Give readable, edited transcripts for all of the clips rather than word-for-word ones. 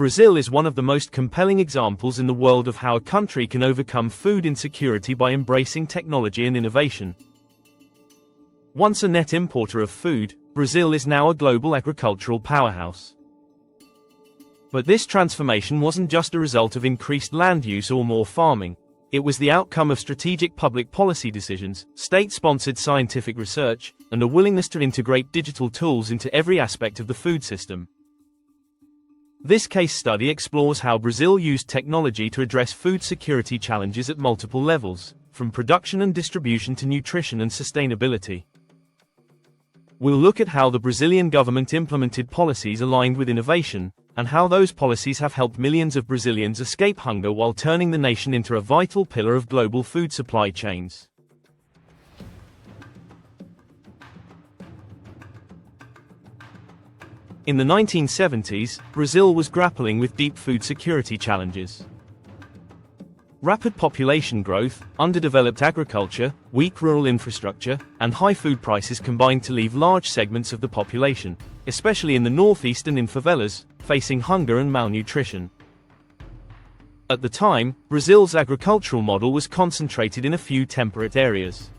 Brazil is one of the most compelling examples in the world of how a country can overcome food insecurity by embracing technology and innovation. Once a net importer of food, Brazil is now a global agricultural powerhouse. But this transformation wasn't just a result of increased land use or more farming. It was the outcome of strategic public policy decisions, state-sponsored scientific research, and a willingness to integrate digital tools into every aspect of the food system. This case study explores how Brazil used technology to address food security challenges at multiple levels, from production and distribution to nutrition and sustainability. We'll look at how the Brazilian government implemented policies aligned with innovation, and how those policies have helped millions of Brazilians escape hunger while turning the nation into a vital pillar of global food supply chains. In the 1970s, Brazil was grappling with deep food security challenges. Rapid population growth, underdeveloped agriculture, weak rural infrastructure, and high food prices combined to leave large segments of the population, especially in the northeast and in favelas, facing hunger and malnutrition. At the time, Brazil's agricultural model was concentrated in a few temperate areas.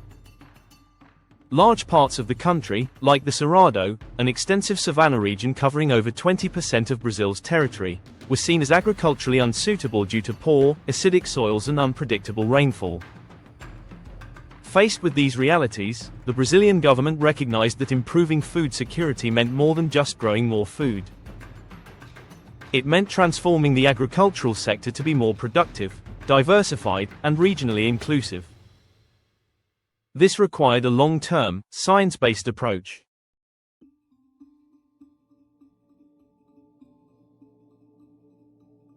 Large parts of the country, like the Cerrado, an extensive savanna region covering over 20% of Brazil's territory, were seen as agriculturally unsuitable due to poor, acidic soils and unpredictable rainfall. Faced with these realities, the Brazilian government recognized that improving food security meant more than just growing more food. It meant transforming the agricultural sector to be more productive, diversified, and regionally inclusive. This required a long-term, science-based approach.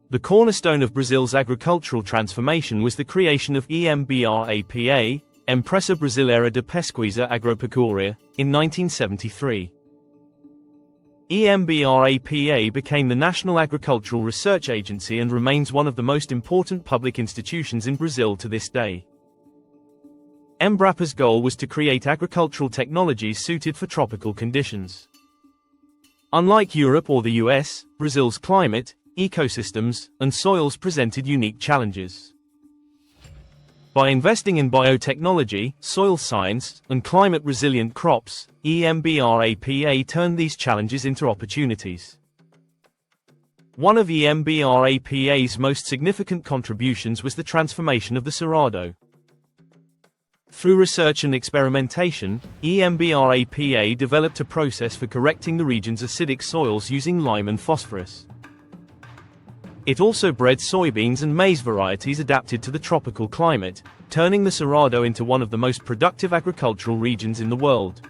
The cornerstone of Brazil's agricultural transformation was the creation of EMBRAPA, Empresa Brasileira de Pesquisa Agropecuária, in 1973. EMBRAPA became the National Agricultural Research Agency and remains one of the most important public institutions in Brazil to this day. Embrapa's goal was to create agricultural technologies suited for tropical conditions. Unlike Europe or the US, Brazil's climate, ecosystems, and soils presented unique challenges. By investing in biotechnology, soil science, and climate-resilient crops, EMBRAPA turned these challenges into opportunities. One of EMBRAPA's most significant contributions was the transformation of the Cerrado. Through research and experimentation, EMBRAPA developed a process for correcting the region's acidic soils using lime and phosphorus. It also bred soybeans and maize varieties adapted to the tropical climate, turning the Cerrado into one of the most productive agricultural regions in the world.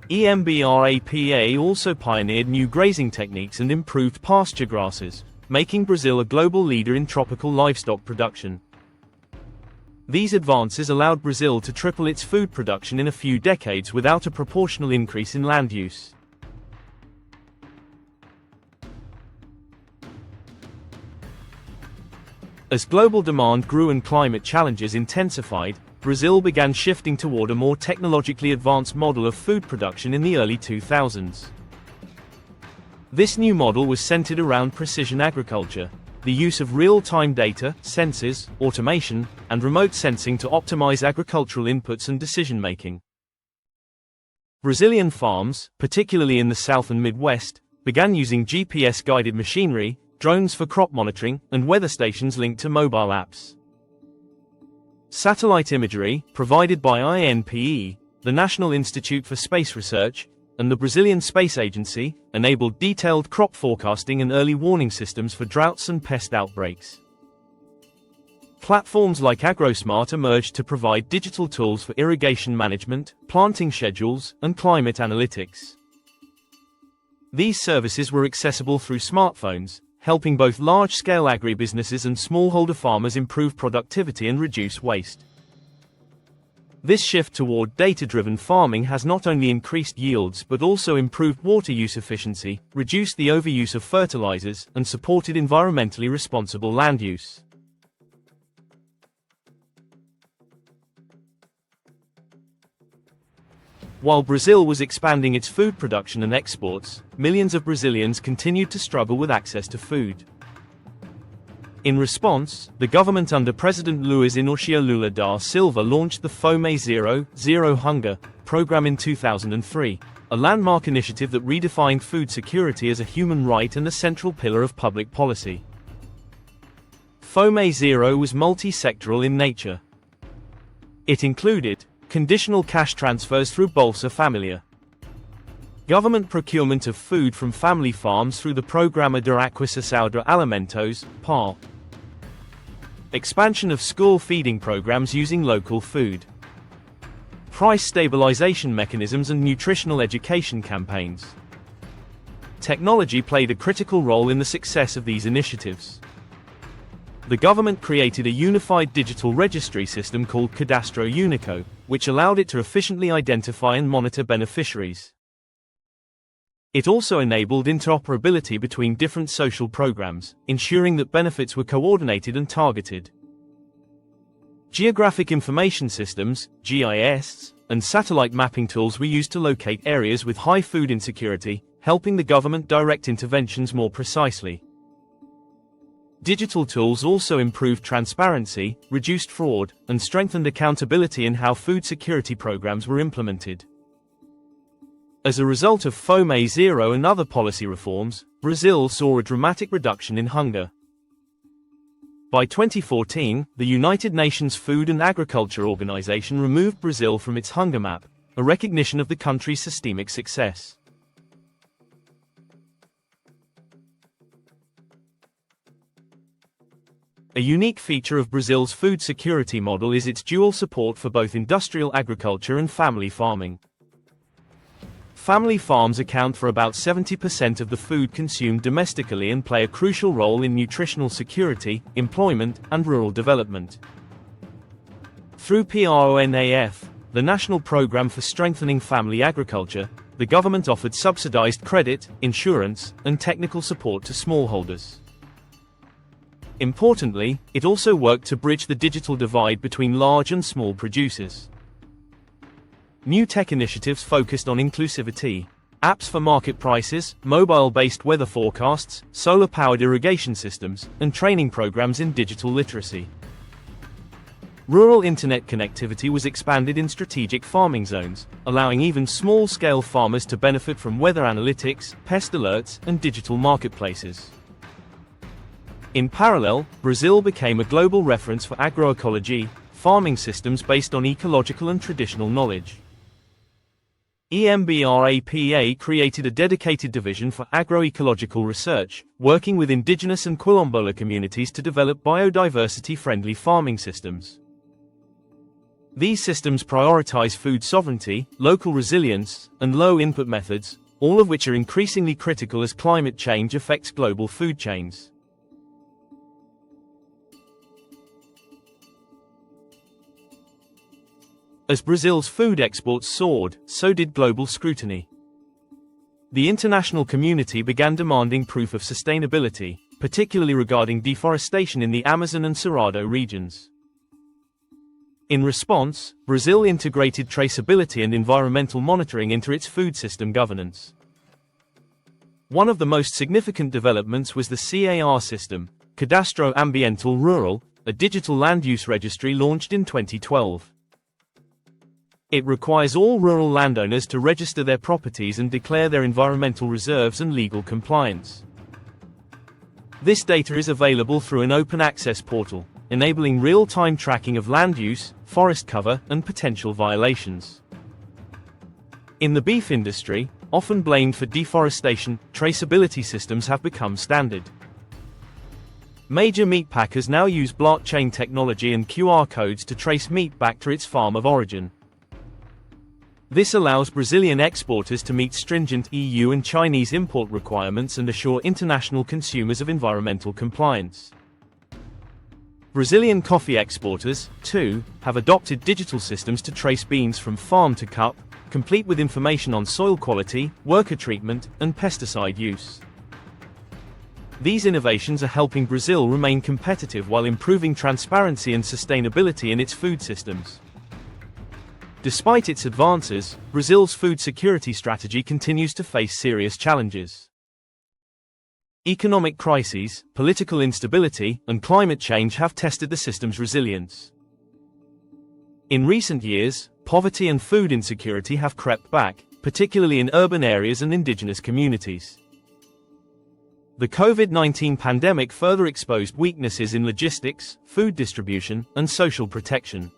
EMBRAPA also pioneered new grazing techniques and improved pasture grasses, making Brazil a global leader in tropical livestock production. These advances allowed Brazil to triple its food production in a few decades without a proportional increase in land use. As global demand grew and climate challenges intensified, Brazil began shifting toward a more technologically advanced model of food production in the early 2000s. This new model was centered around precision agriculture, the use of real-time data, sensors, automation, and remote sensing to optimize agricultural inputs and decision-making. Brazilian farms, particularly in the South and Midwest, began using GPS-guided machinery, drones for crop monitoring, and weather stations linked to mobile apps. Satellite imagery, provided by INPE, the National Institute for Space Research, and the Brazilian Space Agency, enabled detailed crop forecasting and early warning systems for droughts and pest outbreaks. Platforms like AgroSmart emerged to provide digital tools for irrigation management, planting schedules, and climate analytics. These services were accessible through smartphones, helping both large-scale agribusinesses and smallholder farmers improve productivity and reduce waste. This shift toward data-driven farming has not only increased yields but also improved water use efficiency, reduced the overuse of fertilizers, and supported environmentally responsible land use. While Brazil was expanding its food production and exports, millions of Brazilians continued to struggle with access to food. In response, the government under President Luiz Inácio Lula da Silva launched the Fome Zero, Zero Hunger, program in 2003, a landmark initiative that redefined food security as a human right and a central pillar of public policy. Fome Zero was multi-sectoral in nature. It included conditional cash transfers through Bolsa Familia, government procurement of food from family farms through the Programa de Aquisição de Alimentos, PAR, expansion of school feeding programs using local food, price stabilization mechanisms and nutritional education campaigns. Technology played a critical role in the success of these initiatives. The government created a unified digital registry system called Cadastro Único, which allowed it to efficiently identify and monitor beneficiaries. It also enabled interoperability between different social programs, ensuring that benefits were coordinated and targeted. Geographic information systems, GIS, and satellite mapping tools were used to locate areas with high food insecurity, helping the government direct interventions more precisely. Digital tools also improved transparency, reduced fraud, and strengthened accountability in how food security programs were implemented. As a result of Fome Zero and other policy reforms, Brazil saw a dramatic reduction in hunger. By 2014, the United Nations Food and Agriculture Organization removed Brazil from its hunger map, a recognition of the country's systemic success. A unique feature of Brazil's food security model is its dual support for both industrial agriculture and family farming. Family farms account for about 70% of the food consumed domestically and play a crucial role in nutritional security, employment, and rural development. Through PRONAF, the National Program for Strengthening Family Agriculture, the government offered subsidized credit, insurance, and technical support to smallholders. Importantly, it also worked to bridge the digital divide between large and small producers. New tech initiatives focused on inclusivity, apps for market prices, mobile-based weather forecasts, solar-powered irrigation systems, and training programs in digital literacy. Rural internet connectivity was expanded in strategic farming zones, allowing even small-scale farmers to benefit from weather analytics, pest alerts, and digital marketplaces. In parallel, Brazil became a global reference for agroecology, farming systems based on ecological and traditional knowledge. EMBRAPA created a dedicated division for agroecological research, working with indigenous and Quilombola communities to develop biodiversity-friendly farming systems. These systems prioritize food sovereignty, local resilience, and low-input methods, all of which are increasingly critical as climate change affects global food chains. As Brazil's food exports soared, so did global scrutiny. The international community began demanding proof of sustainability, particularly regarding deforestation in the Amazon and Cerrado regions. In response, Brazil integrated traceability and environmental monitoring into its food system governance. One of the most significant developments was the CAR system, Cadastro Ambiental Rural, a digital land use registry launched in 2012. It requires all rural landowners to register their properties and declare their environmental reserves and legal compliance. This data is available through an open access portal, enabling real-time tracking of land use, forest cover, and potential violations. In the beef industry, often blamed for deforestation, traceability systems have become standard. Major meat packers now use blockchain technology and QR codes to trace meat back to its farm of origin. This allows Brazilian exporters to meet stringent EU and Chinese import requirements and assure international consumers of environmental compliance. Brazilian coffee exporters, too, have adopted digital systems to trace beans from farm to cup, complete with information on soil quality, worker treatment, and pesticide use. These innovations are helping Brazil remain competitive while improving transparency and sustainability in its food systems. Despite its advances, Brazil's food security strategy continues to face serious challenges. Economic crises, political instability, and climate change have tested the system's resilience. In recent years, poverty and food insecurity have crept back, particularly in urban areas and indigenous communities. The COVID-19 pandemic further exposed weaknesses in logistics, food distribution, and social protection.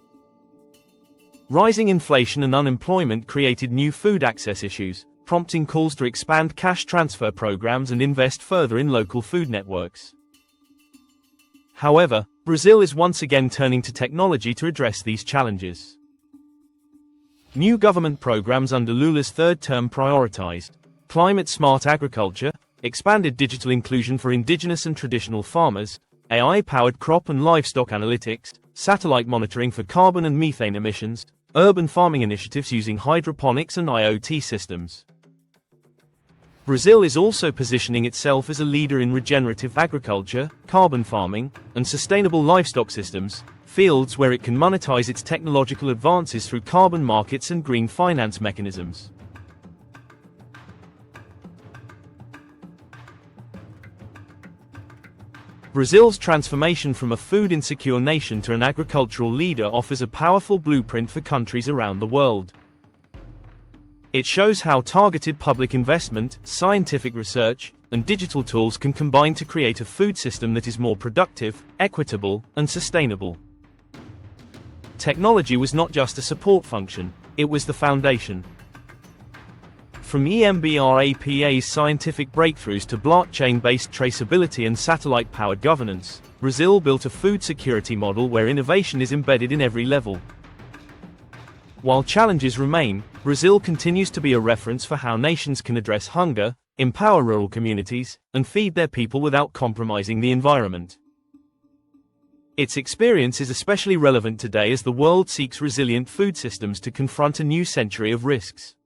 Rising inflation and unemployment created new food access issues, prompting calls to expand cash transfer programs and invest further in local food networks. However, Brazil is once again turning to technology to address these challenges. New government programs under Lula's third term prioritized climate-smart agriculture, expanded digital inclusion for indigenous and traditional farmers, AI-powered crop and livestock analytics, satellite monitoring for carbon and methane emissions, urban farming initiatives using hydroponics and IoT systems. Brazil is also positioning itself as a leader in regenerative agriculture, carbon farming, and sustainable livestock systems, fields where it can monetize its technological advances through carbon markets and green finance mechanisms. Brazil's transformation from a food-insecure nation to an agricultural leader offers a powerful blueprint for countries around the world. It shows how targeted public investment, scientific research, and digital tools can combine to create a food system that is more productive, equitable, and sustainable. Technology was not just a support function, it was the foundation. From EMBRAPA's scientific breakthroughs to blockchain-based traceability and satellite-powered governance, Brazil built a food security model where innovation is embedded in every level. While challenges remain, Brazil continues to be a reference for how nations can address hunger, empower rural communities, and feed their people without compromising the environment. Its experience is especially relevant today as the world seeks resilient food systems to confront a new century of risks.